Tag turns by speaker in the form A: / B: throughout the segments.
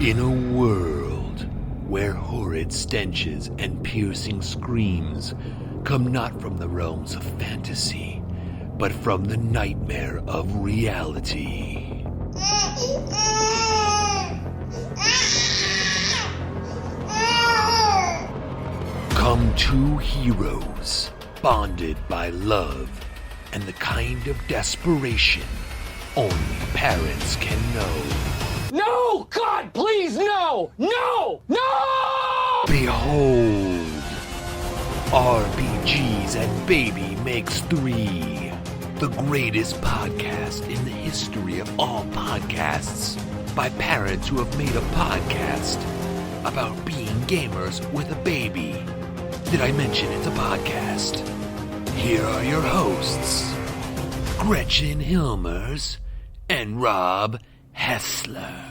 A: In a world where horrid stenches and piercing screams come not from the realms of fantasy, but from the nightmare of reality. Come two heroes, bonded by love and the kind of desperation only parents can know.
B: No! God, please, no! No! No!
A: Behold, RPGs and Baby Makes 3, the greatest podcast in the history of all podcasts, by parents who have made a podcast about being gamers with a baby. Did I mention it's a podcast? Here are your hosts, Gretchen Hilmers and Rob Hessler.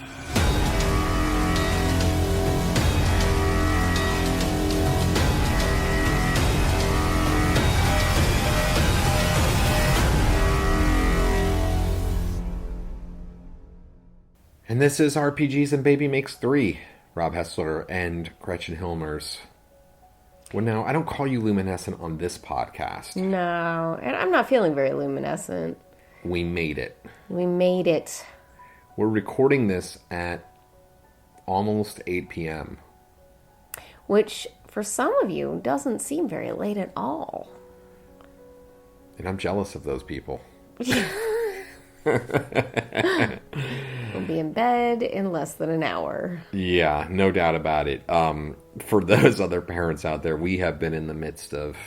C: And this is RPGs and Baby Makes 3, Rob Hessler and Gretchen Hilmers. Well, now, I don't call you luminescent on this podcast.
D: No, and I'm not feeling very luminescent.
C: We made it.
D: We made it.
C: We're recording this at almost 8 p.m.
D: Which, for some of you, doesn't seem very late at all.
C: And I'm jealous of those people.
D: We'll be in bed in less than an hour.
C: Yeah, no doubt about it. For those other parents out there, we have been in the midst of...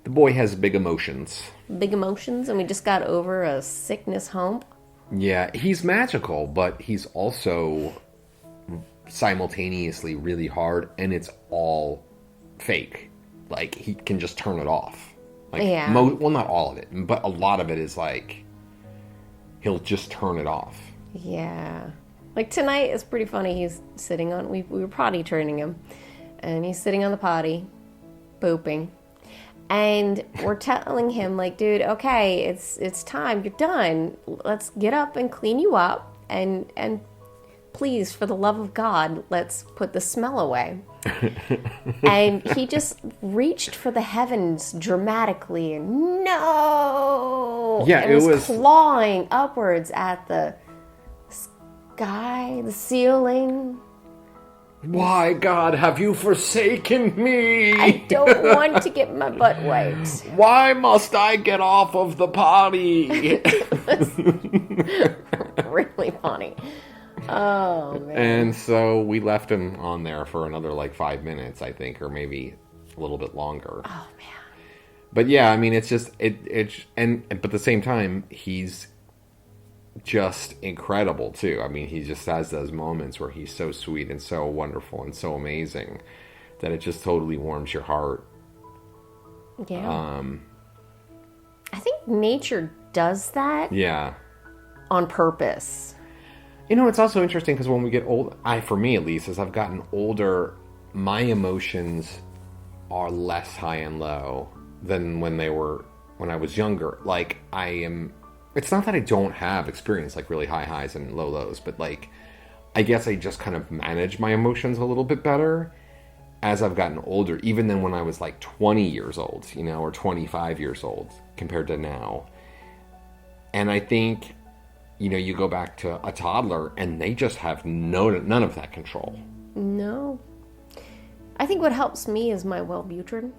C: The boy has big emotions.
D: Big emotions, and we just got over a sickness hump.
C: Yeah, he's magical, but he's also simultaneously really hard, and it's all fake. Like, he can just turn it off. Like,
D: yeah.
C: Well, not all of it, but a lot of it is like, he'll just turn it off.
D: Yeah. Like, tonight is pretty funny. He's sitting on... We were potty training him, and he's sitting on the potty, pooping. And we're telling him, like, dude, okay, it's time. You're done. Let's get up and clean you up. And please, for the love of God, let's put the smell away. And he just reached for the heavens dramatically. And no!
C: Yeah,
D: and
C: it was
D: clawing upwards at the sky, the ceiling.
C: Why, God, have you forsaken me?
D: I don't want to get my butt wiped.
C: Why must I get off of the potty?
D: Really funny. Oh, man.
C: And so we left him on there for another, 5 minutes, I think, or maybe a little bit longer.
D: Oh, man.
C: But yeah, I mean, it's just, but at the same time, he's just incredible too. I mean, he just has those moments where he's so sweet and so wonderful and so amazing that it just totally warms your heart.
D: Yeah. I think nature does that.
C: Yeah.
D: On purpose.
C: You know, it's also interesting because when we get old, for me at least, as I've gotten older, my emotions are less high and low than when I was younger. Like, it's not that I don't have experience, really high highs and low lows, but, I guess I just kind of manage my emotions a little bit better as I've gotten older, even than when I was, 20 years old, or 25 years old compared to now. And I think, you go back to a toddler, and they just have none of that control.
D: No. I think what helps me is my Wellbutrin.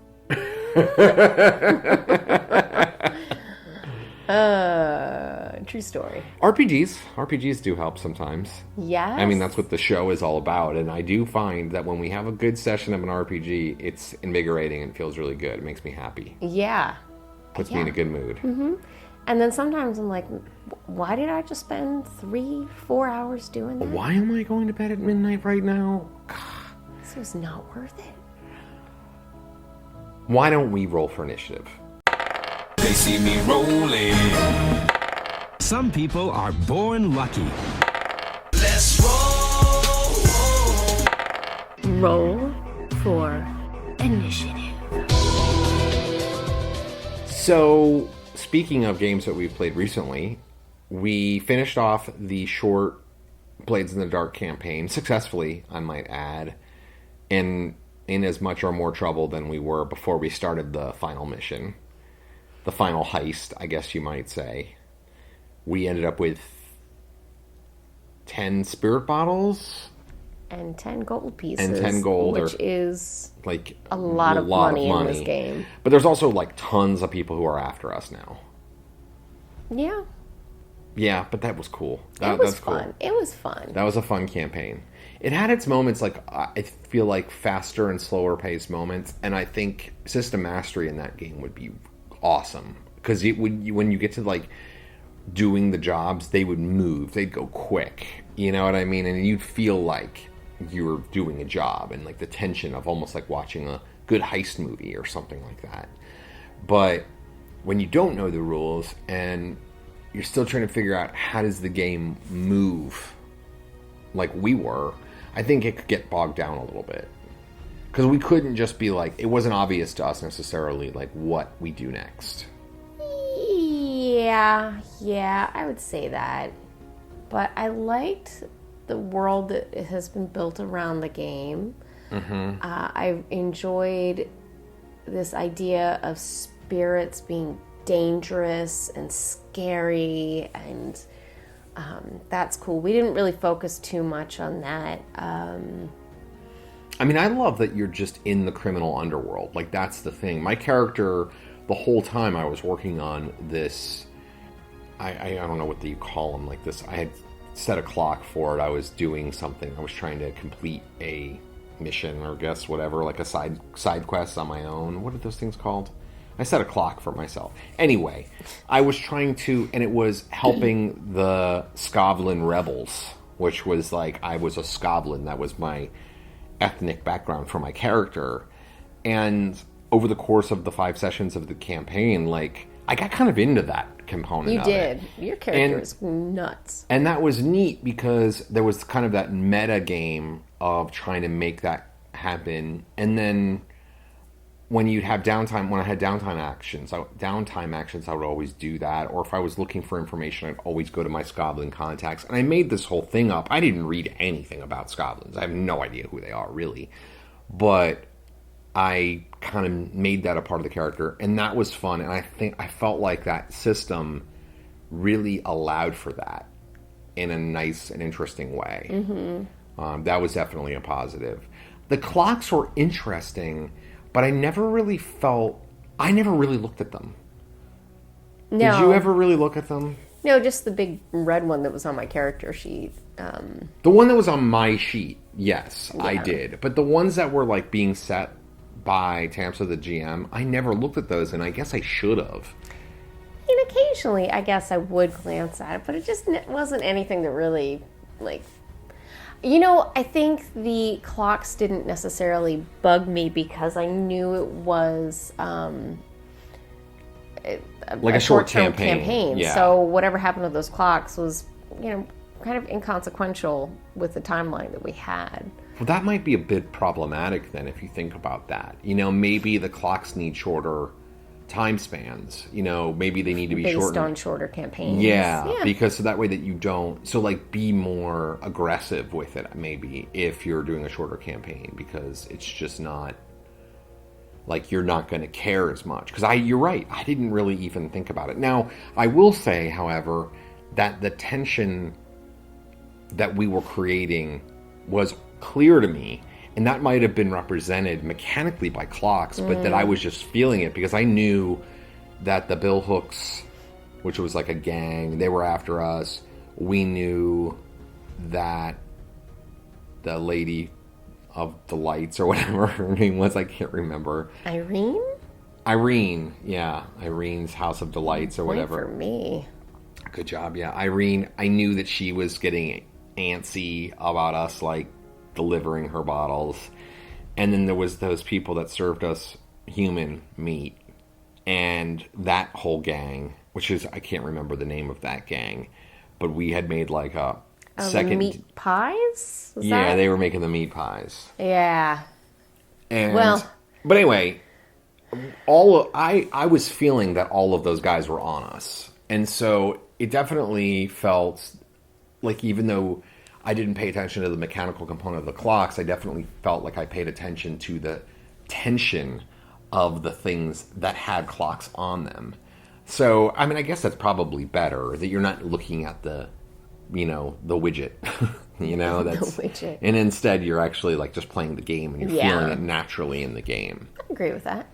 D: True story. RPGs
C: do help sometimes.
D: Yes.
C: I mean, that's what the show is all about, and I do find that when we have a good session of an RPG, it's invigorating and feels really good. It makes me happy.
D: Yeah.
C: Puts me in a good mood.
D: Mm-hmm. And then sometimes I'm like, why did I just spend 3-4 hours doing that?
C: Why am I going to bed at midnight right now? God.
D: This was not worth it.
C: Why don't we roll for initiative?
E: They see me rolling. Some people are born lucky. Let's roll.
D: Roll for initiative.
C: So, speaking of games that we've played recently, we finished off the short Blades in the Dark campaign, successfully, I might add, and in as much or more trouble than we were before we started the final mission. The final heist, I guess you might say. We ended up with 10 spirit bottles.
D: And 10 gold pieces.
C: And 10 gold.
D: Which is
C: like
D: a lot of money in this game.
C: But there's also like tons of people who are after us now.
D: Yeah.
C: Yeah, but that was cool.
D: It was
C: that's
D: fun.
C: Cool.
D: It was fun.
C: That was a fun campaign. It had its moments, like, I feel like faster and slower paced moments, and I think system mastery in that game would be awesome. Because when you get to, like, doing the jobs, they would move. They'd go quick. You know what I mean? And you'd feel like you were doing a job, and, like, the tension of almost like watching a good heist movie or something like that. But when you don't know the rules, and you're still trying to figure out how does the game move like we were, I think it could get bogged down a little bit. Because we couldn't just be like, it wasn't obvious to us necessarily, like, what we do next.
D: Yeah, I would say that. But I liked the world that has been built around the game.
C: Mm-hmm.
D: I enjoyed this idea of spirits being dangerous and scary, and that's cool. We didn't really focus too much on that.
C: I mean, I love that you're just in the criminal underworld. Like, that's the thing. My character, the whole time I was working on this, I don't know what you call them, like this, I had set a clock for it. I was doing something. I was trying to complete a mission, or guess whatever, like a side quest on my own. What are those things called? I set a clock for myself. Anyway, I was trying to, and it was helping the Skovlin rebels, which was like, I was a Skovlin. That was my ethnic background for my character. And over the course of the 5 sessions of the campaign, like, I got kind of into that component
D: You
C: of
D: did.
C: it.
D: Your character is nuts.
C: And that was neat because there was kind of that meta game of trying to make that happen. And then when you'd have downtime, when I had downtime actions, I would always do that. Or if I was looking for information, I'd always go to my Skovlin contacts. And I made this whole thing up. I didn't read anything about Skovlins. I have no idea who they are, really. But I kind of made that a part of the character. And that was fun. And I felt like that system really allowed for that in a nice and interesting way. Mm-hmm. That was definitely a positive. The clocks were interesting, but I never really looked at them.
D: No.
C: Did you ever really look at them?
D: No, just the big red one that was on my character sheet.
C: The one that was on my sheet, yes, yeah. I did. But the ones that were like being set by Tamsa the GM, I never looked at those, and I guess I should have.
D: And occasionally, I guess I would glance at it, but it just wasn't anything that really, like... You know, I think the clocks didn't necessarily bug me because I knew it was
C: like a short-term campaign. Yeah.
D: So whatever happened to those clocks was, you know, kind of inconsequential with the timeline that we had.
C: Well, that might be a bit problematic then if you think about that. You know, maybe the clocks need shorter time spans. You know, maybe they need to be
D: based on shorter campaigns.
C: Yeah, because so that way that you don't... So, like, be more aggressive with it, maybe, if you're doing a shorter campaign, because it's just not... Like, you're not going to care as much. Because you're right, I didn't really even think about it. Now, I will say, however, that the tension that we were creating was clear to me. And that might have been represented mechanically by clocks, but that I was just feeling it because I knew that the Bill Hooks, which was like a gang, they were after us. We knew that the Lady of the Lights, or whatever her name was, I can't remember. Irene, yeah. Irene's House of Delights, or whatever.
D: For me.
C: Good job, yeah. Irene, I knew that she was getting antsy about us, like, delivering her bottles. And then there was those people that served us human meat, and that whole gang, which is, I can't remember the name of that gang, but we had made like a second
D: meat pies?
C: They were making the meat pies.
D: Yeah.
C: And but anyway, I was feeling that all of those guys were on us. And so it definitely felt like, even though I didn't pay attention to the mechanical component of the clocks. I definitely felt like I paid attention to the tension of the things that had clocks on them. So, I mean, I guess that's probably better, that you're not looking at the widget, that's
D: the widget.
C: And instead you're actually like just playing the game and you're feeling it naturally in the game.
D: I agree with that.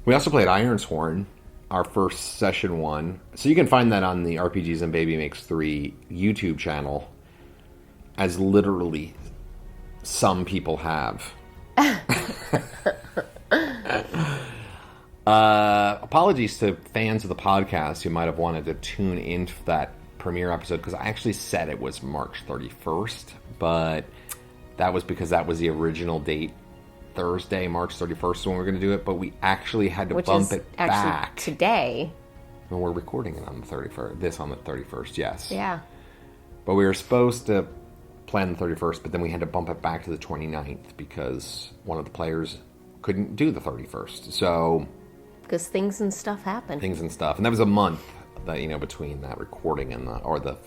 C: We also played Ironsworn, our first session one. So you can find that on the RPGs and Baby Makes 3 YouTube channel, as literally some people have. Apologies to fans of the podcast who might have wanted to tune into that premiere episode, because I actually said it was March 31st, but that was because that was the original date, Thursday, March 31st, when we were going to do it, but we actually had to bump it back.
D: Today.
C: And we're recording it on the 31st, on the 31st, yes.
D: Yeah.
C: But we were supposed to plan the 31st, but then we had to bump it back to the 29th because one of the players couldn't do the 31st. So...
D: because things and stuff happen.
C: And that was a month that, between that recording and the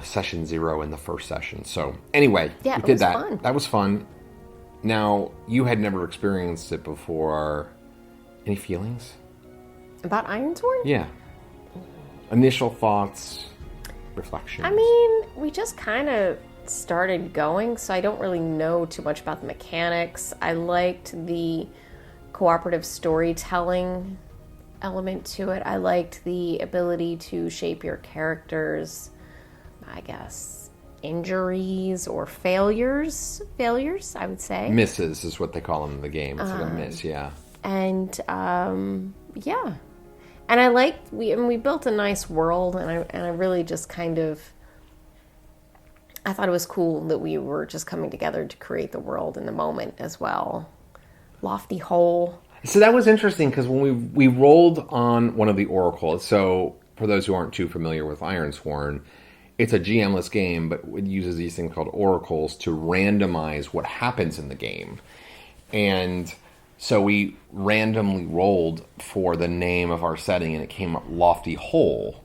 C: session 0 and the first session. So anyway, we did that.
D: Fun.
C: That was fun. Now, you had never experienced it before. Any feelings?
D: About Ironsworn?
C: Yeah. Initial thoughts, reflections.
D: I mean, we just kind of started going, so I don't really know too much about the mechanics. I liked the cooperative storytelling element to it. I liked the ability to shape your characters, I guess, injuries or failures, I would say.
C: Misses is what they call them in the game. It's like a miss, yeah.
D: And, yeah. And I liked, we built a nice world, and I really just kind of, I thought it was cool that we were just coming together to create the world in the moment as well. Lofty Hole.
C: So that was interesting, because when we rolled on one of the oracles, so for those who aren't too familiar with Ironsworn, it's a GM-less game, but it uses these things called oracles to randomize what happens in the game. And so we randomly rolled for the name of our setting, and it came up Lofty Hole.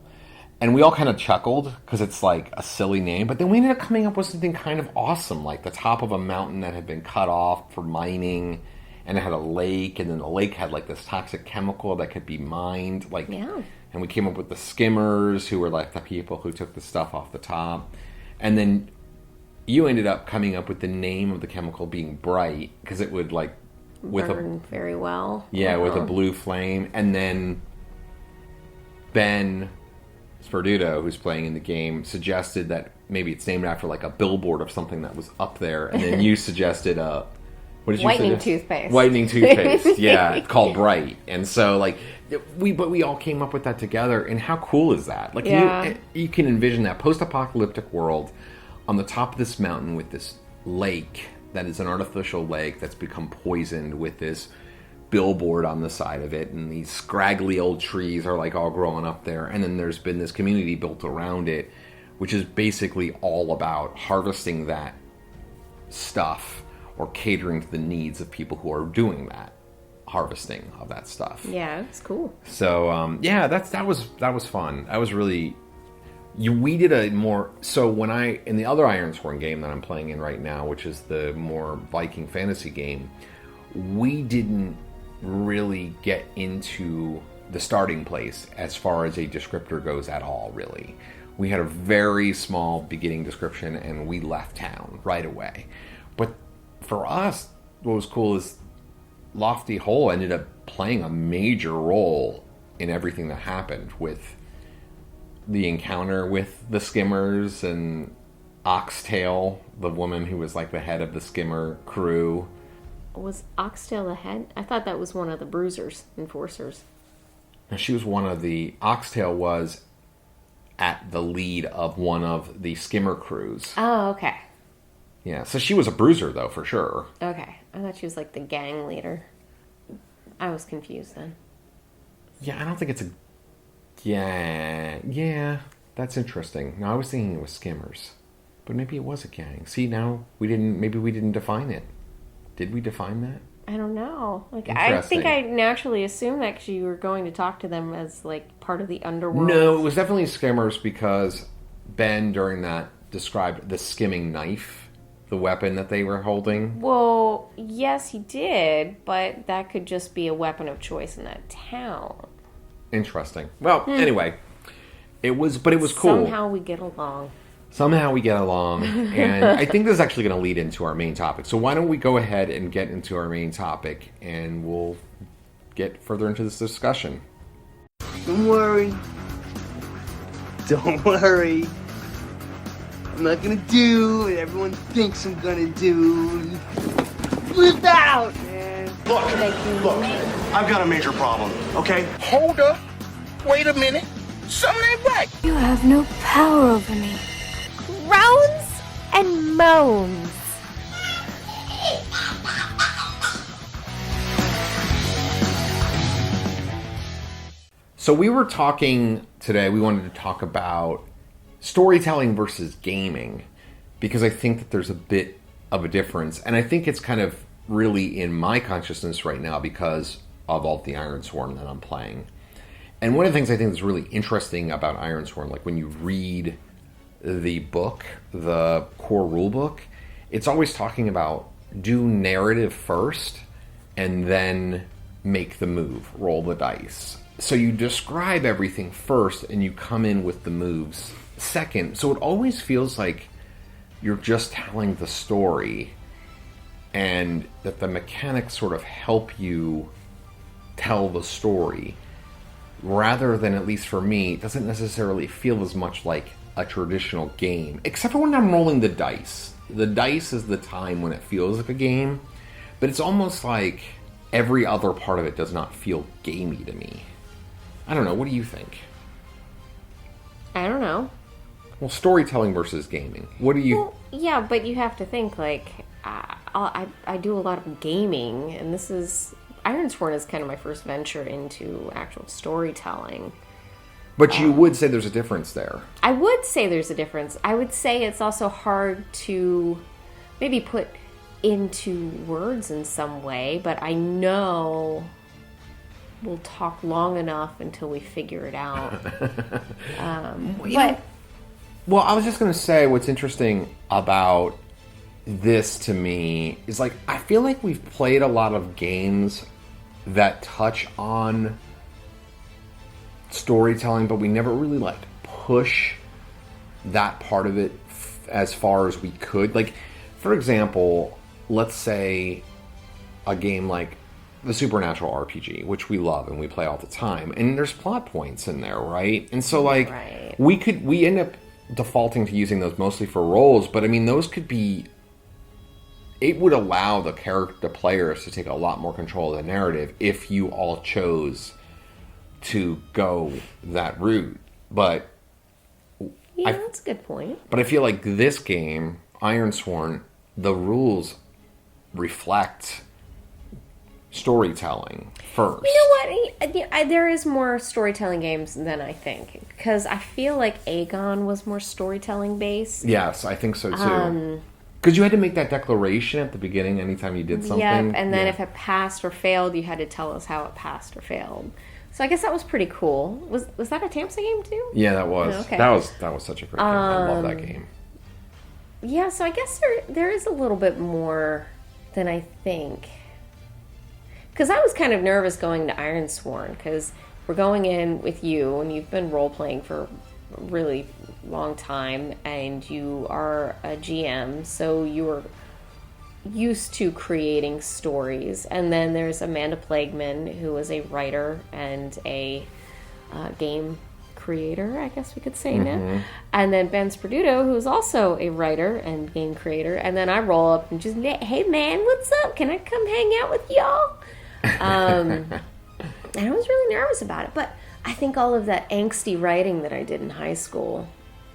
C: And we all kind of chuckled, because it's like a silly name, but then we ended up coming up with something kind of awesome, like the top of a mountain that had been cut off for mining, and it had a lake, and then the lake had like this toxic chemical that could be mined.
D: Yeah.
C: And we came up with the skimmers, who were like the people who took the stuff off the top. And then you ended up coming up with the name of the chemical being bright, because it would like
D: burn very well.
C: Yeah, with a blue flame. And then Ben Sperduto, who's playing in the game, suggested that maybe it's named after like a billboard of something that was up there. And then you suggested what did you
D: Whitening
C: suggest?
D: toothpaste.
C: Whitening toothpaste, yeah, called Bright. And so, like, we all came up with that together, and how cool is that? Like, you can envision that post-apocalyptic world on the top of this mountain with this lake that is an artificial lake that's become poisoned, with this billboard on the side of it, and these scraggly old trees are, like, all growing up there, and then there's been this community built around it, which is basically all about harvesting that stuff, or catering to the needs of people who are doing that harvesting of that stuff.
D: Yeah, it's cool.
C: So that was fun. That was really. We did a more so when in the other Ironsworn game that I'm playing in right now, which is the more Viking fantasy game, we didn't really get into the starting place as far as a descriptor goes at all. Really, we had a very small beginning description, and we left town right away. But for us, what was cool is Lofty Hole ended up playing a major role in everything that happened, with the encounter with the skimmers and Oxtail, the woman who was like the head of the skimmer crew.
D: Was Oxtail the head? I thought that was one of the bruisers, enforcers.
C: And she was one of the... Oxtail was at the lead of one of the skimmer crews.
D: Oh, okay.
C: Yeah, so she was a bruiser, though, for sure.
D: Okay. I thought she was like the gang leader. I was confused then.
C: Yeah, I don't think it's a... Yeah, that's interesting. No, I was thinking it was skimmers. But maybe it was a gang. See, now maybe we didn't define it. Did we define that?
D: I don't know. Like, I think I naturally assumed that because you were going to talk to them as like part of the underworld.
C: No, it was definitely skimmers, because Ben, during that described the skimming knife, the weapon that they were holding.
D: Well, yes, he did, but that could just be a weapon of choice in that town.
C: Interesting. Well, anyway, it was cool.
D: Somehow we get along.
C: And I think this is actually going to lead into our main topic. So why don't we go ahead and get into our main topic, and we'll get further into this discussion.
F: Don't worry. Don't worry. I'm not gonna do what everyone thinks I'm gonna do. Flip out, man.
G: Look, I've got a major problem, okay?
H: Hold up. Wait a minute. Something ain't right.
I: You have no power over me.
D: Groans and moans.
C: So we were talking today, we wanted to talk about storytelling versus gaming, because I think that there's a bit of a difference. And I think it's kind of really in my consciousness right now because of all the Ironsworn that I'm playing. And one of the things I think is really interesting about Ironsworn, like when you read the book, the core rule book, it's always talking about do narrative first and then make the move, roll the dice. So you describe everything first and you come in with the moves second. So it always feels like you're just telling the story and that the mechanics sort of help you tell the story, rather than, at least for me, it doesn't necessarily feel as much like a traditional game, except for when I'm rolling the dice. The dice is the time when it feels like a game, but it's almost like every other part of it does not feel gamey to me. I don't know, what do you think?
D: I don't know.
C: Well, storytelling versus gaming. What do you...
D: Well, yeah, but you have to think, like, I do a lot of gaming, and this is... Ironsworn is kind of my first venture into actual storytelling.
C: But you would say there's a difference there.
D: I would say there's a difference. I would say it's also hard to maybe put into words in some way, but I know we'll talk long enough until we figure it out.
C: Well, I was just going to say what's interesting about this to me is, like, I feel like we've played a lot of games that touch on storytelling, but we never really, like, push that part of it as far as we could. Like, for example, let's say a game like the Supernatural RPG, which we love and we play all the time, and there's plot points in there, right? And so, like,
D: right.
C: we end up defaulting to using those mostly for roles, but I mean, those could be... It would allow the players to take a lot more control of the narrative if you all chose to go that route. But
D: yeah, that's a good point.
C: But I feel like this game, Ironsworn, the rules reflect storytelling first.
D: You know what? There is more storytelling games than I think, because I feel like Aegon was more storytelling based.
C: Yes, I think so too. Because you had to make that declaration at the beginning anytime you did something.
D: Yep, and then if it passed or failed, you had to tell us how it passed or failed. So I guess that was pretty cool. Was that a Tamsa game too?
C: Yeah, that was.
D: Okay.
C: That was such a great game. I love that game.
D: Yeah, so I guess there is a little bit more than I think. Because I was kind of nervous going to Ironsworn, because we're going in with you, and you've been role-playing for a really long time, and you are a GM, so you're used to creating stories. And then there's Amanda Plagueman, who is a writer and a game creator, I guess we could say now. And then Ben Sperduto, who's also a writer and game creator. And then I roll up and just, hey man, what's up? Can I come hang out with y'all? And I was really nervous about it, but I think all of that angsty writing that I did in high school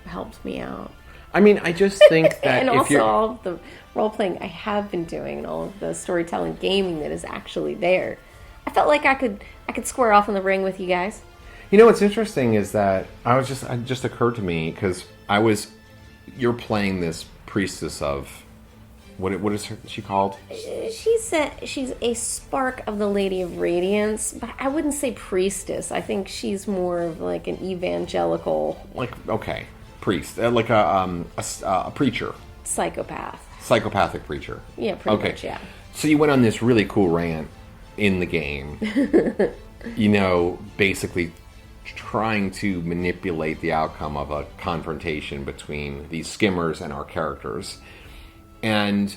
D: helped me out.
C: I mean, I just think that
D: and
C: if
D: also
C: you're...
D: all of the role-playing I have been doing and all of the storytelling gaming that is actually there. I felt like I could square off in the ring with you guys.
C: You know what's interesting is that it just occurred to me, because you're playing this priestess of... What is she called?
D: She's a spark of the Lady of Radiance, but I wouldn't say priestess. I think she's more of like an evangelical.
C: Like, okay. priest, like a preacher. Psychopathic preacher.
D: Yeah, pretty much, yeah.
C: So you went on this really cool rant in the game, basically trying to manipulate the outcome of a confrontation between these skimmers and our characters. And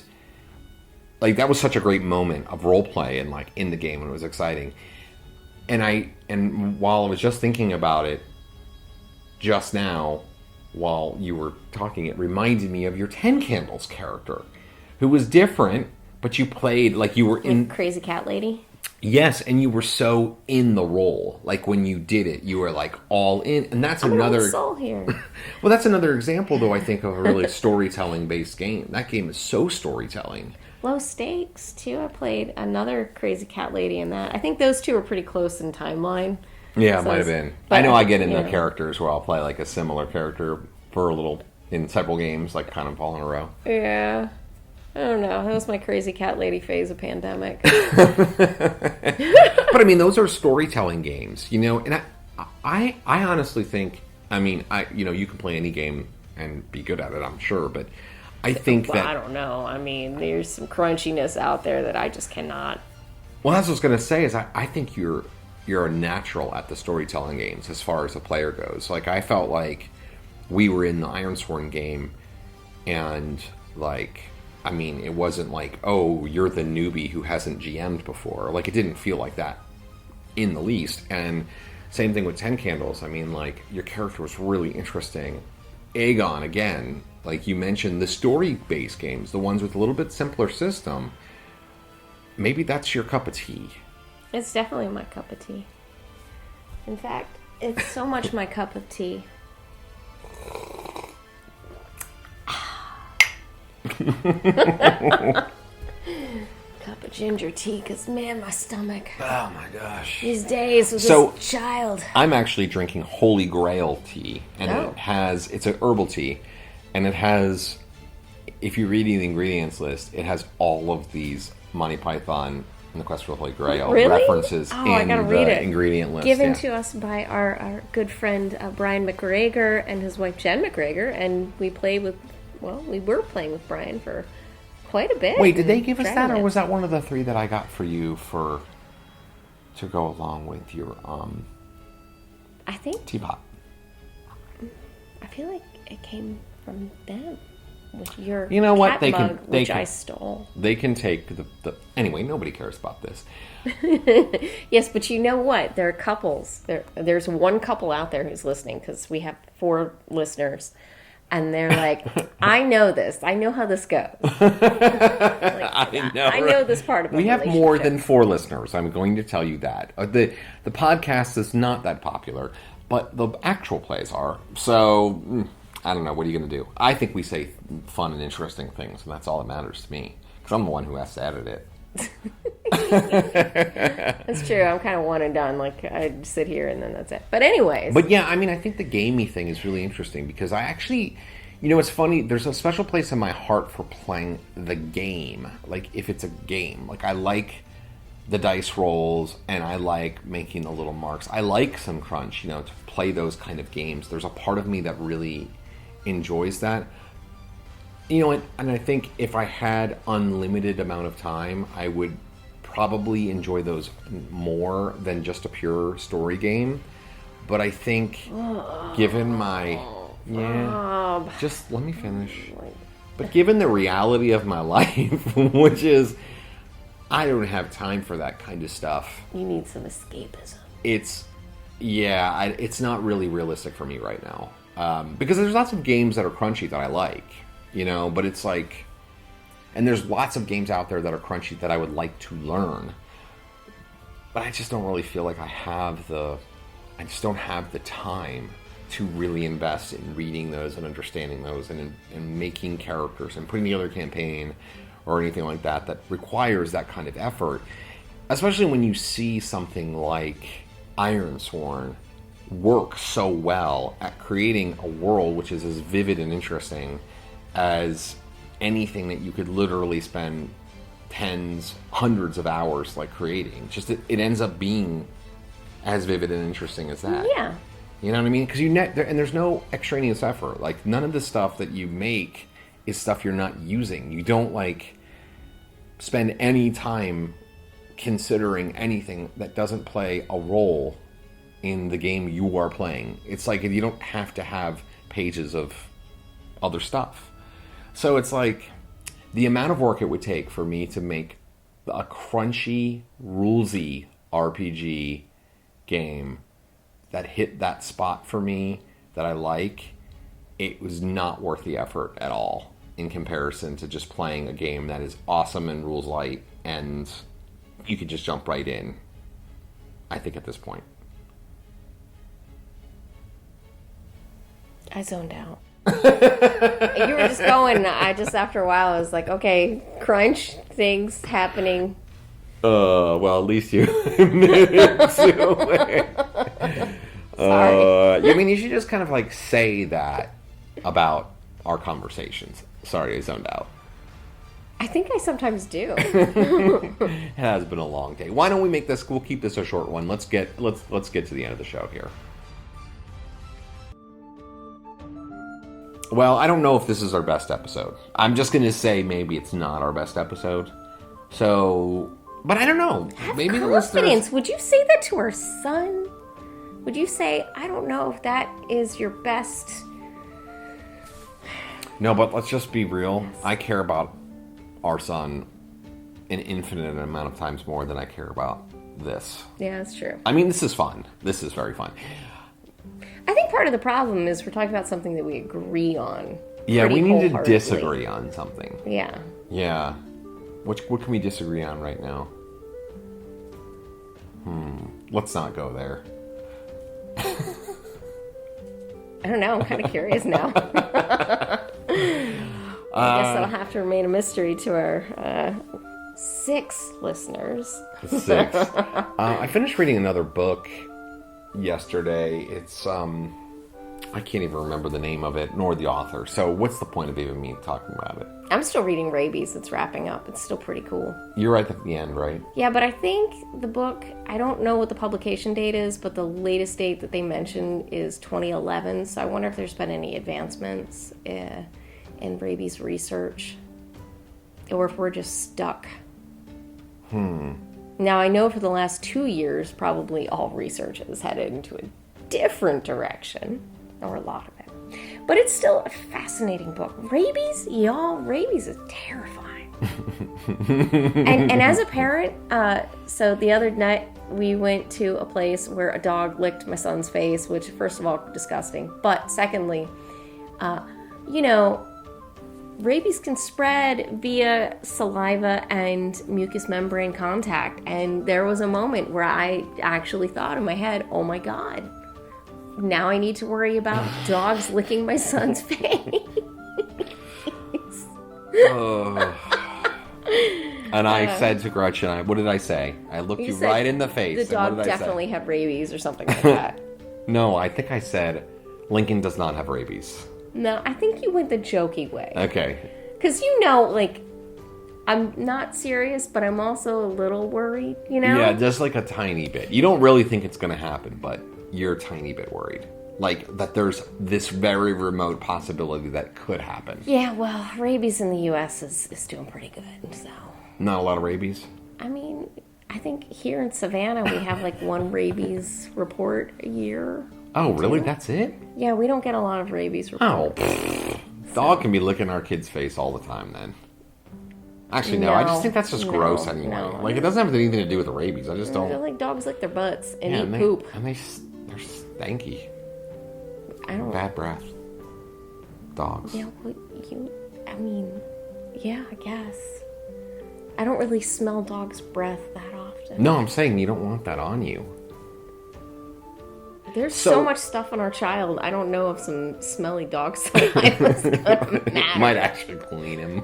C: like that was such a great moment of role play and like in the game, and it was exciting. And while I was just thinking about it just now, while you were talking, it reminded me of your Ten Candles character, who was different, but you played like you were in
D: Crazy Cat Lady.
C: Yes, and you were so in the role. Like when you did it, you were like all in, and that's another
D: soul here.
C: Well, that's another example, though. I think of a really storytelling-based game. That game is so storytelling.
D: Low Stakes too. I played another Crazy Cat Lady in that. I think those two are pretty close in timeline.
C: Yeah, it might have been. I know I get into characters where I'll play like a similar character for a little in several games, like kind of all in a row.
D: Yeah. I don't know. That was my Crazy Cat Lady phase of pandemic.
C: But I mean, those are storytelling games, and I honestly think, you can play any game and be good at it, I'm sure, but I think that...
D: I don't know. I mean, there's some crunchiness out there that I just cannot...
C: Well, that's what I was going to say, is I think you're a natural at the storytelling games as far as a player goes. Like, I felt like we were in the Ironsworn game, and, like... I mean, it wasn't like, oh, you're the newbie who hasn't GM'd before. Like, it didn't feel like that in the least. And same thing with Ten Candles. I mean, like, your character was really interesting. Aegon, again, like you mentioned, the story-based games, the ones with a little bit simpler system, maybe that's your cup of tea.
D: It's definitely my cup of tea. In fact, it's so much my cup of tea. Cup of ginger tea, because man, my stomach.
C: Oh my gosh.
D: These days with this child.
C: I'm actually drinking Holy Grail tea, and it's an herbal tea, and it has, if you're reading the ingredients list, it has all of these Monty Python and the Quest for the Holy Grail references in the ingredient list.
D: Given to us by our good friend Brian McGregor and his wife Jen McGregor, and we were playing with Brian for quite a bit.
C: Wait, did they give us that, or was that one of the 3 that I got for you to go along with your
D: I think
C: teapot?
D: I feel like it came from them with your mug, which I stole.
C: They can take the anyway. Nobody cares about this.
D: Yes, but you know what? There are couples. There's one couple out there who's listening, because we have 4 listeners. And they're like, I know this. I know how this goes. I know this part of it.
C: We have more than 4 listeners. I'm going to tell you that. The podcast is not that popular, but the actual plays are. So, I don't know. What are you going to do? I think we say fun and interesting things, and that's all that matters to me. Because I'm the one who has to edit it.
D: That's true. I'm kind of one and done. Like, I sit here and then that's it. But anyways.
C: But yeah, I mean, I think the gamey thing is really interesting, because I actually, it's funny. There's a special place in my heart for playing the game. Like, if it's a game. Like, I like the dice rolls, and I like making the little marks. I like some crunch, to play those kind of games. There's a part of me that really enjoys that. And I think if I had unlimited amount of time, I would probably enjoy those more than just a pure story game. But I think, given my... just let me finish. But given the reality of my life, which is, I don't have time for that kind of stuff.
D: You need some escapism.
C: It's not really realistic for me right now. Because there's lots of games that are crunchy that I like. But it's like, and there's lots of games out there that are crunchy that I would like to learn, but I just don't really feel like I just don't have the time to really invest in reading those and understanding those and making characters and putting together a campaign or anything like that requires that kind of effort, especially when you see something like Ironsworn work so well at creating a world which is as vivid and interesting as anything that you could literally spend hundreds of hours like creating. Just it ends up being as vivid and interesting as that.
D: Yeah.
C: You know what I mean? Because and there's no extraneous effort. Like, none of the stuff that you make is stuff you're not using. You don't, like, spend any time considering anything that doesn't play a role in the game you are playing. It's like you don't have to have pages of other stuff. So it's like the amount of work it would take for me to make a crunchy, rulesy RPG game that hit that spot for me that I like, it was not worth the effort at all in comparison to just playing a game that is awesome and rules light and you could just jump right in, I think, at this point.
D: I zoned out. You were just going, after a while, I was like, okay, crunch, things happening.
C: Well, at least you admitted to it.
D: Sorry.
C: I mean, you should just kind of, like, say that about our conversations. Sorry, I zoned out.
D: I think I sometimes do.
C: It has been a long day. Why don't we make this? We'll keep this a short one. Let's get to the end of the show here. Well, I don't know if this is our best episode. I'm just going to say maybe it's not our best episode. So, but I don't know. Maybe the listeners...
D: Would you say that to our son? Would you say, I don't know if that is your best...
C: No, but let's just be real. Yes. I care about our son an infinite amount of times more than I care about this.
D: Yeah, that's true.
C: I mean, this is fun. This is very fun.
D: I think part of the problem is we're talking about something that we agree on.
C: Yeah, we need to disagree on something.
D: Yeah.
C: Yeah. What can we disagree on right now? Let's not go there.
D: I don't know. I'm kind of curious now. I guess that'll have to remain a mystery to our 6 listeners.
C: 6. I finished reading another book yesterday. It's I can't even remember the name of it nor the author. So what's the point of even me talking about it?
D: I'm still reading Rabies. It's wrapping up. It's still pretty cool.
C: You're right at the end, right?
D: Yeah, but I think the book, I don't know what the publication date is, but the latest date that they mentioned is 2011. So I wonder if there's been any advancements in rabies research, or if we're just stuck. Now, I know for the last 2 years, probably all research has headed into a different direction, or a lot of it. But it's still a fascinating book. Rabies, y'all, rabies is terrifying. and as a parent, so the other night we went to a place where a dog licked my son's face, which, first of all, disgusting. But secondly, rabies can spread via saliva and mucous membrane contact. And there was a moment where I actually thought in my head, oh my God, now I need to worry about dogs licking my son's face.
C: And I said to Gretchen, what did I say? I looked you right in the face.
D: The dog definitely had rabies or something like that.
C: No, I think I said Lincoln does not have rabies.
D: No, I think you went the jokey way.
C: Okay.
D: Because, I'm not serious, but I'm also a little worried,
C: Yeah, just like a tiny bit. You don't really think it's going to happen, but you're a tiny bit worried. Like, that there's this very remote possibility that could happen.
D: Yeah, well, rabies in the U.S. is doing pretty good, so...
C: Not a lot of rabies?
D: I mean, I think here in Savannah we have, 1 rabies report a year.
C: Oh, really? That's it?
D: Yeah, we don't get a lot of rabies reports.
C: Oh, dog can be licking our kid's face all the time, then. Actually, no, I just think that's just gross anyway.
D: No.
C: It doesn't have anything to do with rabies. I just don't...
D: They're like dogs lick their butts and eat poop.
C: And they're stanky.
D: I don't...
C: Bad breath. Dogs.
D: Yeah, yeah, I guess. I don't really smell dog's breath that often.
C: No, I'm saying you don't want that on you.
D: There's so much stuff on our child. I don't know if some smelly dog saliva is going to matter.
C: Might actually clean him.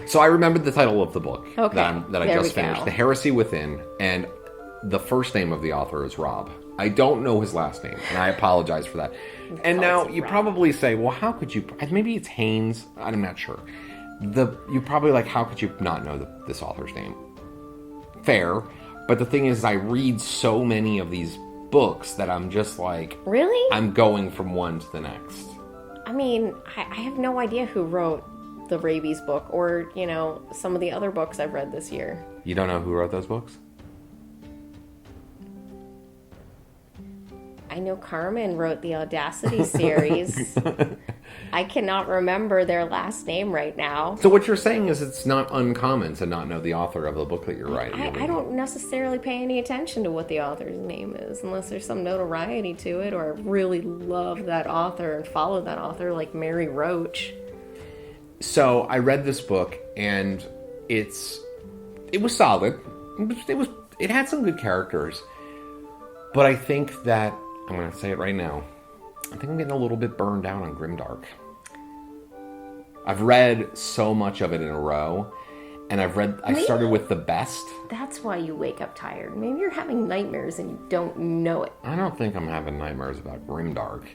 C: So I remembered the title of the book that I just finished. The Heresy Within. And the first name of the author is Rob. I don't know his last name, and I apologize for that. And now you probably say, well, how could you... Maybe it's Haynes. I'm not sure. You probably how could you not know this author's name? Fair. But the thing is, I read so many of these books that I'm just like...
D: Really?
C: I'm going from one to the next.
D: I mean, I have no idea who wrote the rabies book or, some of the other books I've read this year.
C: You don't know who wrote those books?
D: I know Carmen wrote the Audacity series. I cannot remember their last name right now.
C: So what you're saying is it's not uncommon to not know the author of the book that you're writing.
D: I don't necessarily pay any attention to what the author's name is unless there's some notoriety to it, or I really love that author and follow that author, like Mary Roach.
C: So I read this book and it was solid. It had some good characters, but I think that I'm going to say it right now. I think I'm getting a little bit burned out on Grimdark. I've read so much of it in a row, and I started with the best. That's
D: why you wake up tired. Maybe you're having nightmares and you don't know it.
C: I don't think I'm having nightmares about Grimdark.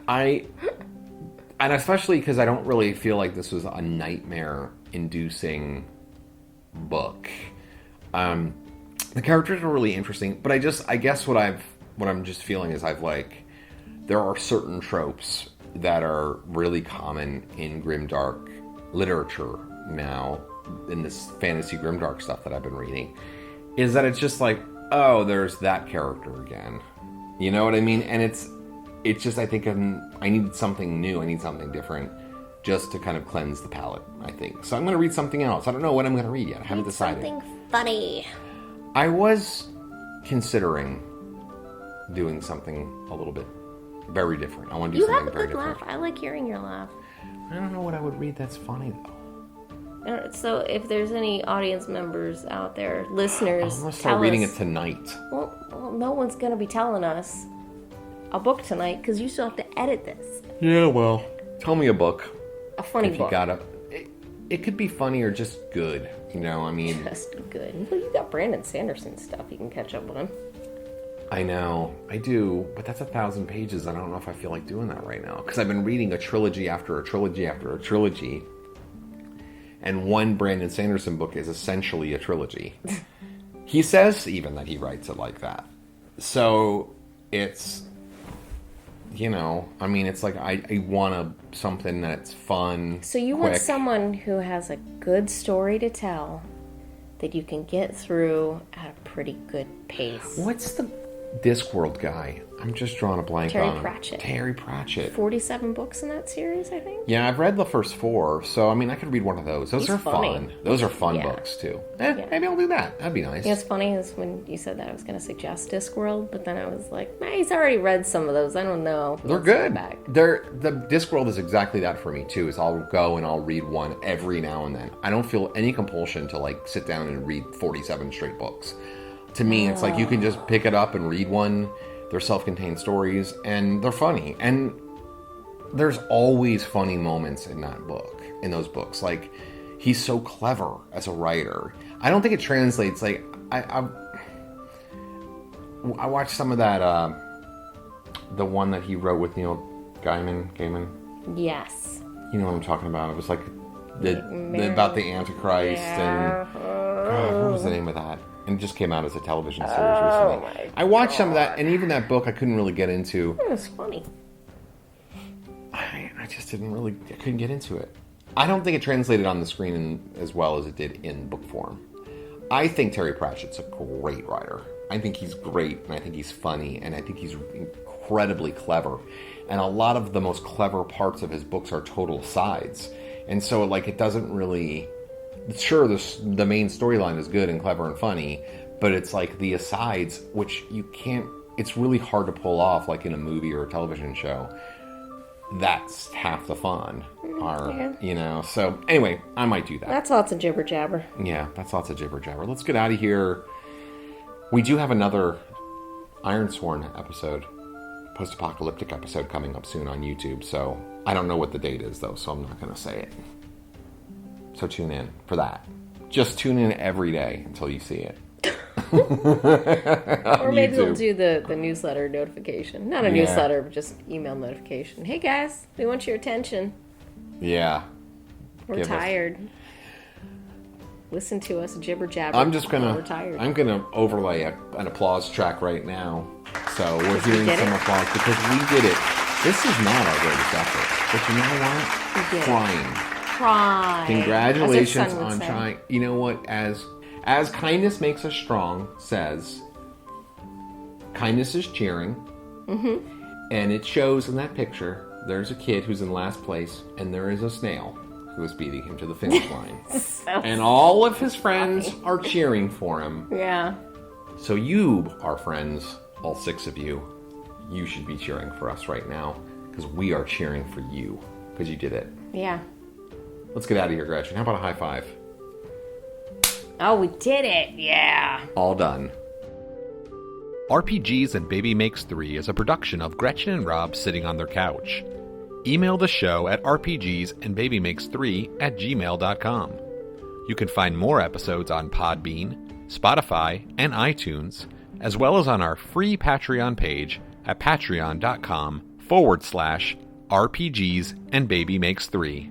C: And especially because I don't really feel like this was a nightmare-inducing book. The characters were really interesting, but I guess what I'm just feeling is there are certain tropes that are really common in Grimdark literature now, in this fantasy Grimdark stuff that I've been reading, is that it's just like, oh, there's that character again. You know what I mean? And it's just, I think I need something new. I need something different just to kind of cleanse the palate, I think. So I'm going to read something else. I don't know what I'm going to read yet. I haven't decided.
D: Something funny.
C: I was considering doing something a little bit very different. I want to do something very different. You have a good
D: laugh. I like hearing your laugh.
C: I don't know what I would read that's funny, though.
D: So if there's any audience members out there, listeners,
C: I'm going to start reading it tonight.
D: Well, no one's going to be telling us a book tonight because you still have to edit this.
C: Yeah, well, tell me a book.
D: A funny book.
C: It could be funny or just good.
D: Just good. Well, you got Brandon Sanderson stuff. You can catch up with him.
C: I know, I do, but that's 1,000 pages. I don't know if I feel like doing that right now. Because I've been reading a trilogy after a trilogy after a trilogy. And one Brandon Sanderson book is essentially a trilogy. He says even that he writes it like that. So it's, it's like I want something that's fun.
D: So you want someone who has a good story to tell that you can get through at a pretty good pace.
C: What's the Discworld guy? I'm just drawing a blank on him. Terry Pratchett.
D: 47 books in that series, I think.
C: Yeah, I've read the first 4, so I could read one of those. Those are fun. Those are fun books too. Maybe I'll do that. That'd be nice.
D: What's funny is when you said that I was going to suggest Discworld, but then I was like, he's already read some of those. I don't know.
C: They're good. The Discworld is exactly that for me too. Is I'll go and I'll read one every now and then. I don't feel any compulsion to sit down and read 47 straight books. To me, it's like you can just pick it up and read one. They're self-contained stories, and they're funny. And there's always funny moments in those books. He's so clever as a writer. I don't think it translates. I watched some of that, the one that he wrote with Neil Gaiman.
D: Yes.
C: You know what I'm talking about. It was about the Antichrist and... God, what was the name of that? And it just came out as a television series recently. I watched some of that, and even that book I couldn't really get into.
D: It was funny.
C: I just couldn't get into it. I don't think it translated on the screen as well as it did in book form. I think Terry Pratchett's a great writer. I think he's great, and I think he's funny, and I think he's incredibly clever. And a lot of the most clever parts of his books are total asides. And so, it doesn't really... Sure, the main storyline is good and clever and funny, but it's the asides, which you can't... It's really hard to pull off, in a movie or a television show. That's half the fun. So anyway, I might do that.
D: That's lots of jibber jabber.
C: Yeah, that's lots of jibber jabber. Let's get out of here. We do have another Ironsworn episode, post-apocalyptic episode coming up soon on YouTube, so I don't know what the date is, though, so I'm not going to say it. So tune in for that. Just tune in every day until you see it.
D: Or maybe we'll do the newsletter notification. Not a newsletter, but just email notification. Hey guys, we want your attention.
C: Yeah.
D: We're tired. listen to us jibber jabber.
C: I'm just
D: while
C: gonna.
D: we're tired.
C: I'm gonna overlay an applause track right now. So we're hearing some applause because we did it. This is not our greatest effort, but you know what?
D: We did.
C: Trying. Congratulations on trying. You know what? As kindness makes us strong says, kindness is cheering. Mm-hmm. And it shows in that picture. There's a kid who's in last place, and there is a snail who is beating him to the finish line. And all of his friends are cheering for him.
D: Yeah.
C: So you, our friends, all 6 of you, you should be cheering for us right now, because we are cheering for you, because you did it.
D: Yeah.
C: Let's get out of here, Gretchen. How about a high five?
D: Oh, we did it. Yeah.
C: All done.
A: RPGs and Baby Makes 3 is a production of Gretchen and Rob sitting on their couch. Email the show at rpgsandbabymakes3@gmail.com. You can find more episodes on Podbean, Spotify, and iTunes, as well as on our free Patreon page at patreon.com/RPGs and Baby Makes 3.